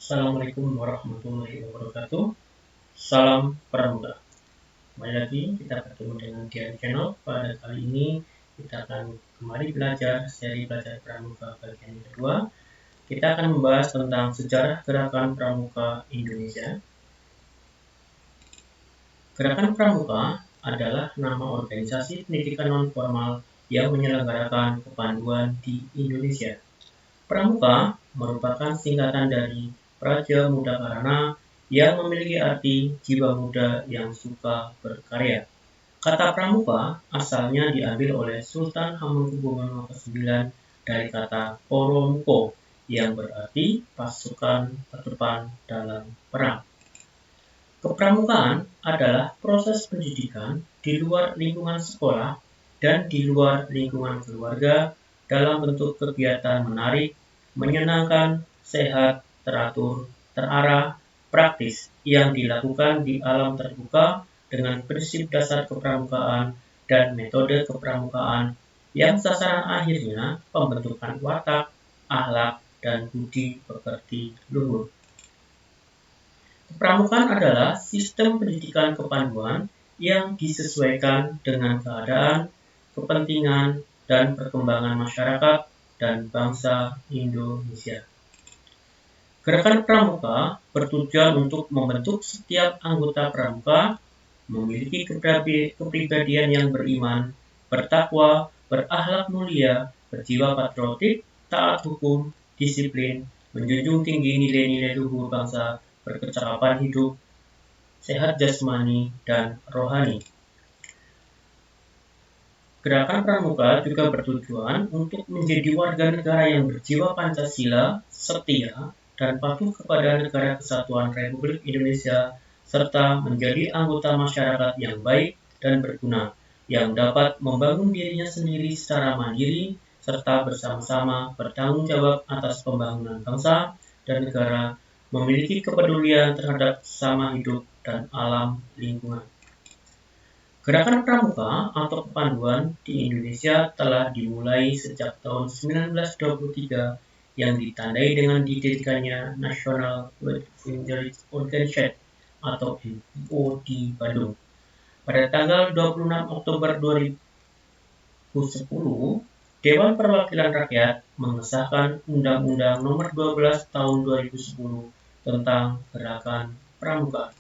Assalamualaikum warahmatullahi wabarakatuh. Salam Pramuka. Kembali lagi kita bertemu dengan dia di channel. Pada kali ini kita akan kembali belajar seri belajar Pramuka bagian kedua. Kita akan membahas tentang sejarah gerakan Pramuka Indonesia. Gerakan Pramuka adalah nama organisasi pendidikan non-formal yang menyelenggarakan kepanduan di Indonesia. Pramuka merupakan singkatan dari Praja Muda Karana yang memiliki arti jiwa muda yang suka berkarya. Kata pramuka asalnya diambil oleh Sultan Hamengkubuwono ke-9 dari kata Poromuko yang berarti pasukan terdepan dalam perang. Kepramukaan adalah proses pendidikan di luar lingkungan sekolah dan di luar lingkungan keluarga dalam bentuk kegiatan menarik, menyenangkan, sehat, teratur, terarah, praktis yang dilakukan di alam terbuka dengan prinsip dasar kepramukaan dan metode kepramukaan yang sasaran akhirnya pembentukan watak, akhlak, dan budi pekerti luhur. Kepramukaan adalah sistem pendidikan kepanduan yang disesuaikan dengan keadaan, kepentingan, dan perkembangan masyarakat dan bangsa Indonesia. Gerakan Pramuka bertujuan untuk membentuk setiap anggota Pramuka memiliki kepribadian yang beriman, bertakwa, berakhlak mulia, berjiwa patriotik, taat hukum, disiplin, menjunjung tinggi nilai-nilai luhur bangsa, berkecakapan hidup, sehat jasmani, dan rohani. Gerakan Pramuka juga bertujuan untuk menjadi warga negara yang berjiwa Pancasila, setia, dan patuh kepada Negara Kesatuan Republik Indonesia, serta menjadi anggota masyarakat yang baik dan berguna, yang dapat membangun dirinya sendiri secara mandiri, serta bersama-sama bertanggung jawab atas pembangunan bangsa dan negara, memiliki kepedulian terhadap sesama hidup dan alam lingkungan. Gerakan Pramuka atau kepanduan di Indonesia telah dimulai sejak tahun 1923 yang ditandai dengan didirikannya National Pathfinder Organization atau NPO di Bandung. Pada tanggal 26 Oktober 2010, Dewan Perwakilan Rakyat mengesahkan Undang-Undang Nomor 12 Tahun 2010 tentang Gerakan Pramuka.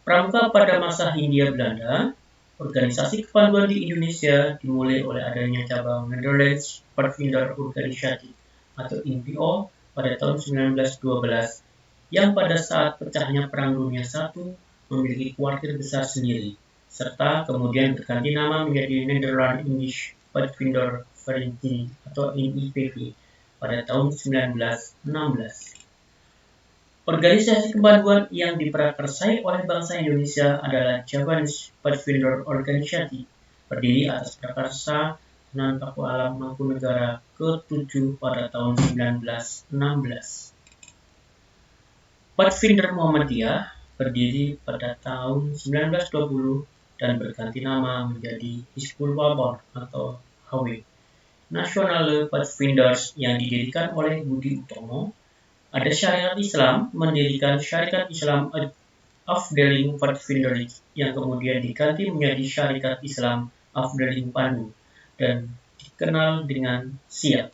Pramuka pada masa Hindia Belanda, organisasi kepanduan di Indonesia dimulai oleh adanya cabang Netherlands Pathfinder Organization atau NPO pada tahun 1912 yang pada saat pecahnya Perang Dunia I memiliki kuartir besar sendiri, serta kemudian berganti nama menjadi Netherlands English Pathfinder Vereniging atau NIPV pada tahun 1916. Organisasi kepanduan yang diprakarsai oleh bangsa Indonesia adalah Javanese Pathfinder Organization, berdiri atas prakarsa Sunan Paku Alam Mangkunegara ke-7 pada tahun 1916. Pathfinder Muhammadiyah berdiri pada tahun 1920 dan berganti nama menjadi Hizbul Wathon atau HW. Nasional Pathfinders yang didirikan oleh Budi Utomo. Ada Syariat Islam mendirikan Syarikat Islam Afdeling Pathfinder yang kemudian diganti menjadi Syarikat Islam Afdeling Pandu dan dikenal dengan SIAP.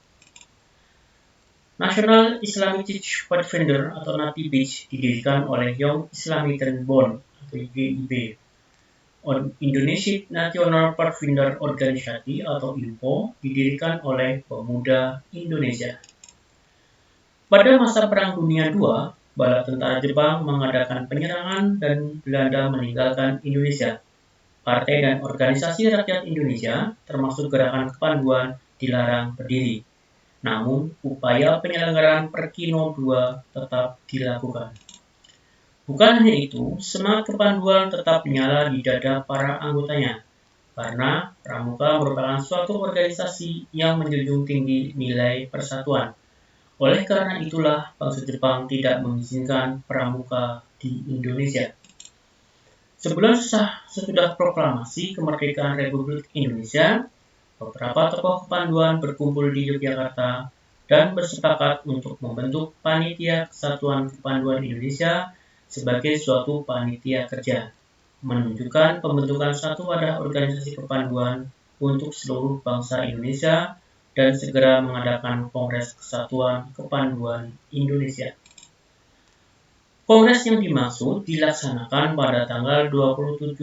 National Islamic Pathfinder atau NATIBIJ didirikan oleh Young Islamic Bond atau YIB. Indonesia National Pathfinder Organization atau INPO didirikan oleh pemuda Indonesia. Pada masa Perang Dunia II, bala tentara Jepang mengadakan penyerangan dan Belanda meninggalkan Indonesia. Partai dan organisasi rakyat Indonesia, termasuk gerakan kepanduan, dilarang berdiri. Namun, upaya penyelenggaraan Perkino II tetap dilakukan. Bukan hanya itu, semangat kepanduan tetap menyala di dada para anggotanya, karena Pramuka merupakan suatu organisasi yang menjunjung tinggi nilai persatuan. Oleh karena itulah, bangsa Jepang tidak mengizinkan Pramuka di Indonesia. Sebulan sesudah proklamasi kemerdekaan Republik Indonesia, beberapa tokoh kepanduan berkumpul di Yogyakarta dan bersepakat untuk membentuk Panitia Kesatuan Kepanduan Indonesia sebagai suatu panitia kerja, menunjukkan pembentukan satu wadah organisasi kepanduan untuk seluruh bangsa Indonesia dan segera mengadakan Kongres Kesatuan Kepanduan Indonesia. Kongres yang dimaksud dilaksanakan pada tanggal 27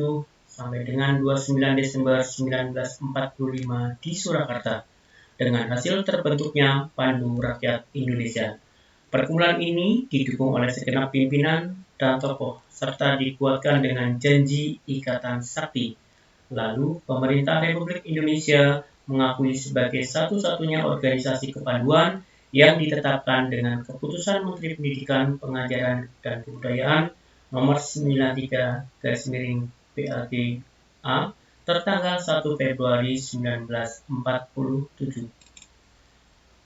sampai dengan 29 Desember 1945 di Surakarta dengan hasil terbentuknya Pandu Rakyat Indonesia. Perkumpulan ini didukung oleh segenap pimpinan dan tokoh serta dikuatkan dengan janji Ikatan Sakti. Lalu, pemerintah Republik Indonesia mengakui sebagai satu-satunya organisasi kepanduan yang ditetapkan dengan Keputusan Menteri Pendidikan, Pengajaran, dan Kebudayaan Nomor 93/PLG-A tertanggal 1 Februari 1947.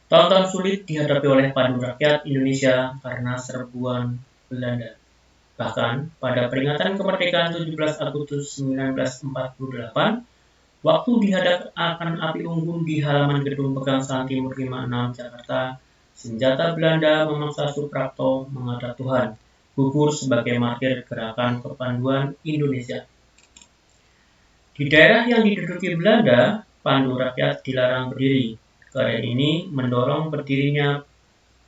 Tahun-tahun sulit dihadapi oleh Pandu Rakyat Indonesia karena serbuan Belanda. Bahkan, pada peringatan kemerdekaan 17 Agustus 1948, waktu dihadapkan api unggun di halaman gedung Pegangsaan Timur 56 Jakarta, senjata Belanda memaksa Suprapto menghadap Tuhan, gugur sebagai martir gerakan kepanduan Indonesia. Di daerah yang diduduki Belanda, Pandu Rakyat dilarang berdiri. Karena ini mendorong berdirinya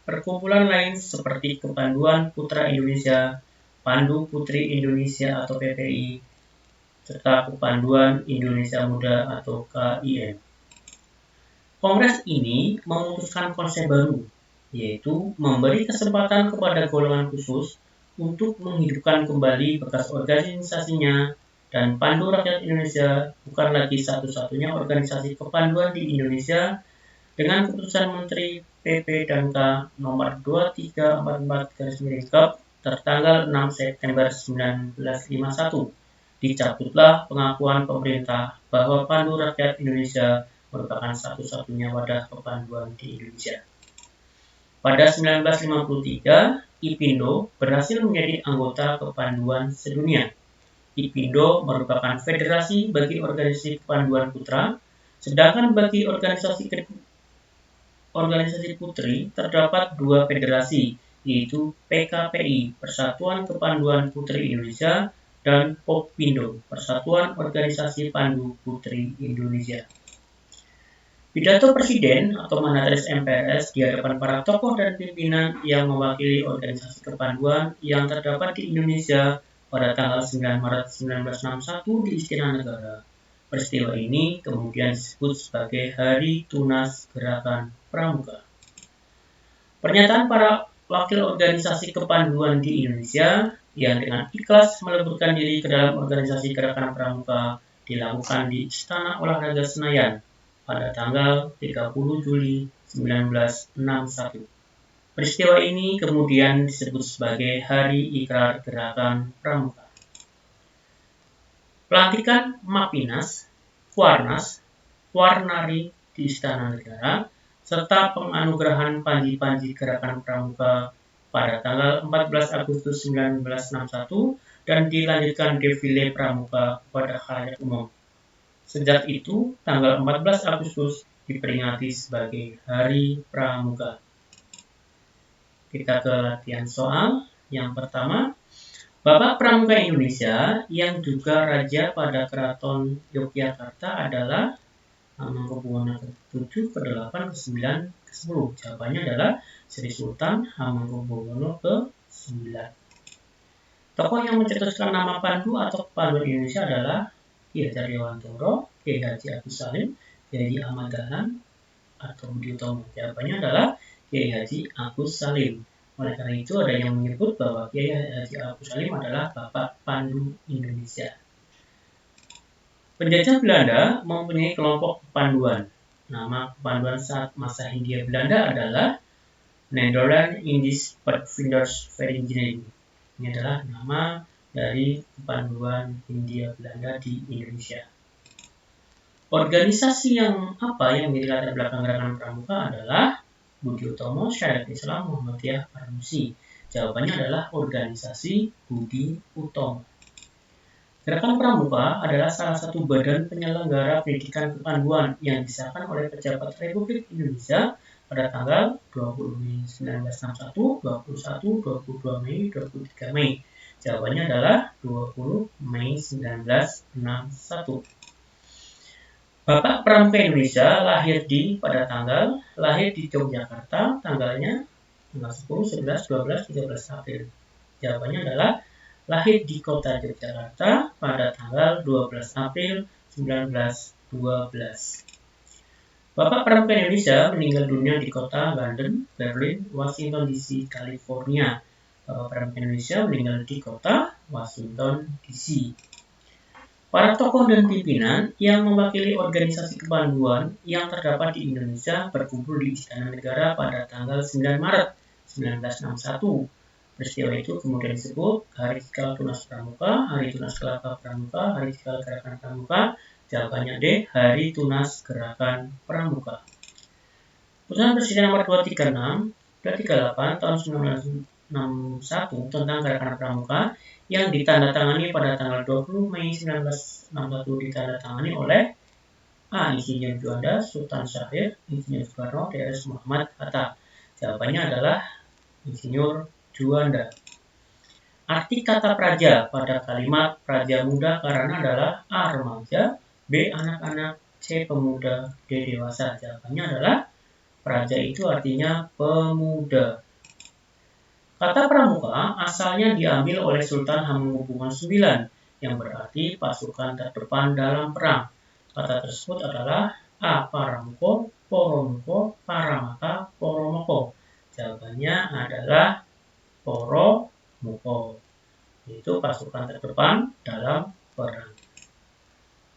perkumpulan lain seperti Kepanduan Putra Indonesia, Pandu Putri Indonesia atau PPI, serta Kepanduan Indonesia Muda atau KIM. Kongres ini memutuskan konsep baru, yaitu memberi kesempatan kepada golongan khusus untuk menghidupkan kembali bekas organisasinya, dan Pandu Rakyat Indonesia bukan lagi satu-satunya organisasi kepanduan di Indonesia. Dengan Keputusan Menteri PP dan K nomor 2344/Kep tertanggal 6 September 1951, dicabutlah pengakuan pemerintah bahwa Pandu Rakyat Indonesia merupakan satu-satunya wadah kepanduan di Indonesia. Pada 1953, IPINDO berhasil menjadi anggota kepanduan sedunia. IPINDO merupakan federasi bagi organisasi kepanduan putra, sedangkan bagi organisasi putri terdapat dua federasi, yaitu PKPI, Persatuan Kepanduan Putri Indonesia, dan POPINDO, Persatuan Organisasi Pandu Putri Indonesia. Pidato Presiden atau Mandataris MPRS di hadapan para tokoh dan pimpinan yang mewakili organisasi kepanduan yang terdapat di Indonesia pada tanggal 9 Maret 1961 di Istana Negara. Peristiwa ini kemudian disebut sebagai Hari Tunas Gerakan Pramuka. Pernyataan para wakil organisasi kepanduan di Indonesia yang dengan ikhlas meleburkan diri ke dalam organisasi Gerakan Pramuka dilakukan di Istana Olahraga Senayan pada tanggal 30 Juli 1961. Peristiwa ini kemudian disebut sebagai Hari Ikrar Gerakan Pramuka. Pelantikan Mapinas, Kuarnas, Warnari di Istana Negara, serta penganugerahan panji-panji Gerakan Pramuka pada tanggal 14 Agustus 1961 dan dilanjutkan defile Pramuka pada khalayak umum. Sejak itu, tanggal 14 Agustus diperingati sebagai Hari Pramuka. Kita ke latihan soal. Yang pertama, Bapak Pramuka Indonesia yang juga raja pada Keraton Yogyakarta adalah Hamengkubuwono ke-7, ke-8, ke-9, ke-10. Jawabannya adalah Sri Sultan Hamengkubuwono ke-9. Tokoh yang mencetuskan nama Pandu atau Kepanduan Indonesia adalah Ki Hajar Dewantoro, Ki Haji Agus Salim, Ki Haji Ahmad Dahlan, atau Budi Utomo. Jawabannya adalah Kiai Haji Agus Salim. Oleh karena itu ada yang menyebut bahwa Kiai Haji Agus Salim adalah Bapak Pandu Indonesia. Penjajah Belanda mempunyai kelompok kepanduan. Nama kepanduan saat masa Hindia Belanda adalah Nederland Indisch Padvindersvereniging. Ini adalah nama dari kepanduan Hindia Belanda di Indonesia. Organisasi yang menjadi latar belakang Gerakan Pramuka adalah Budi Utomo, Syariat Islam, Muhammadiyah, Parmusi. Jawabannya adalah organisasi Budi Utomo. Gerakan Pramuka adalah salah satu badan penyelenggara pendidikan kepanduan yang disahkan oleh pejabat Republik Indonesia pada tanggal 20 Mei 1961, 21, 22 Mei, 23 Mei. Jawabannya adalah 20 Mei 1961. Bapak Pramuka Indonesia lahir di Yogyakarta, tanggalnya tanggal 10, 11, 12, 13 April. Jawabannya adalah lahir di kota Yogyakarta pada tanggal 12 April 1912. Bapak Pramuka Indonesia meninggal dunia di kota London, Berlin, Washington DC, California. Bapak Pramuka Indonesia meninggal di kota Washington DC. Para tokoh dan pimpinan yang mewakili organisasi kepanduan yang terdapat di Indonesia berkumpul di Istana Negara pada tanggal 9 Maret 1961. Peristiwa itu kemudian disebut Hari Cikal Tunas Pramuka, Hari Tunas Kelapa Pramuka, Hari Cikal Gerakan Pramuka. Jawabannya D, Hari Tunas Gerakan Pramuka. Putusan Presiden nomor 238 tahun 1961 tentang Gerakan Pramuka yang ditandatangani pada tanggal 20 Mei 1961 ditandatangani oleh A. Insinyur Juanda, Sultan Syahrir, Insinyur Soekarno, D.S. Muhammad Hatta. Jawabannya adalah Insinyur Juanda. Arti kata praja pada kalimat praja muda karena adalah A. Remaja, B. Anak-anak, C. Pemuda, D. Dewasa. Jawabannya adalah praja itu artinya pemuda. Kata pramuka asalnya diambil oleh Sultan Hamengkubuwono IX yang berarti pasukan terdepan dalam perang. Kata tersebut adalah A. Paramuko, Poromuko, Paramata, Poromoko. Jawabannya adalah Poromuko, yaitu pasukan terdepan dalam perang.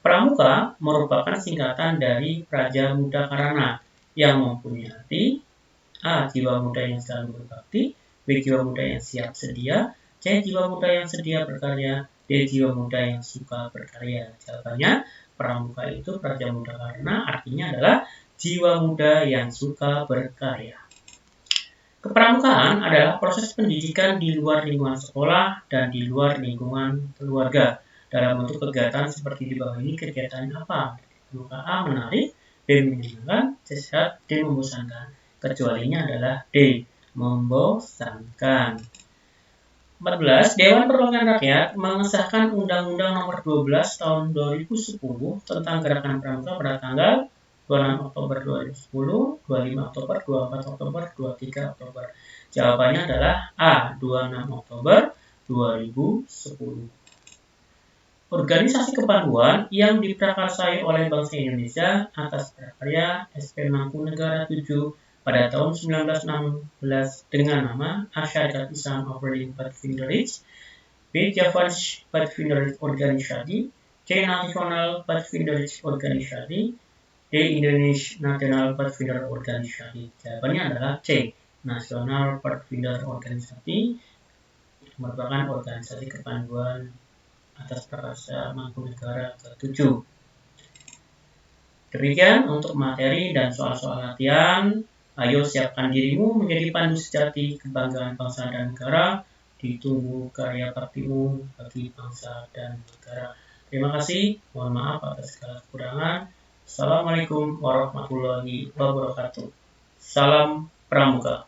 Pramuka merupakan singkatan dari Praja Muda Karana yang mempunyai arti A. Jiwa muda yang selalu berbakti, B. Jiwa muda yang siap sedia, C. Jiwa muda yang sedia berkarya, D. Jiwa muda yang suka berkarya. Jawabannya, Pramuka itu Praja Muda Karana artinya adalah jiwa muda yang suka berkarya. Kepramukaan adalah proses pendidikan di luar lingkungan sekolah dan di luar lingkungan keluarga. Dalam bentuk kegiatan seperti di bawah ini, kegiatan apa? A. Menarik, B. menyenangkan, C. sehat, D. membosankan. Kecualinya adalah D. membosankan. 14. Dewan Perwakilan Rakyat mengesahkan Undang-Undang Nomor 12 Tahun 2010 tentang Gerakan Pramuka pada tanggal 26 Oktober 2010, 25 Oktober, 24 Oktober, 23 Oktober. Jawabannya adalah A. 26 Oktober 2010. Organisasi kepanduan yang diprakarsai oleh bangsa Indonesia atas prakarya SP Mangkunegara 7 pada tahun 1916 dengan nama Asyarikat Islam Operating Pathfinderij, B. Javanese Pathfinderij Organisasi, C. National Pathfinderij Organisasi, D. Indonesian National Pathfinder Organisasi. Jawabannya adalah C. National Pathfinder Organisasi merupakan organisasi kepanduan atas prakarya Mangkunegara ke-7. Demikian untuk materi dan soal-soal latihan. Ayo siapkan dirimu menjadi pandu sejati kebanggaan bangsa dan negara. Ditunggu karya baktimu bagi bangsa dan negara. Terima kasih. Mohon maaf atas segala kekurangan. Assalamualaikum warahmatullahi wabarakatuh. Salam Pramuka.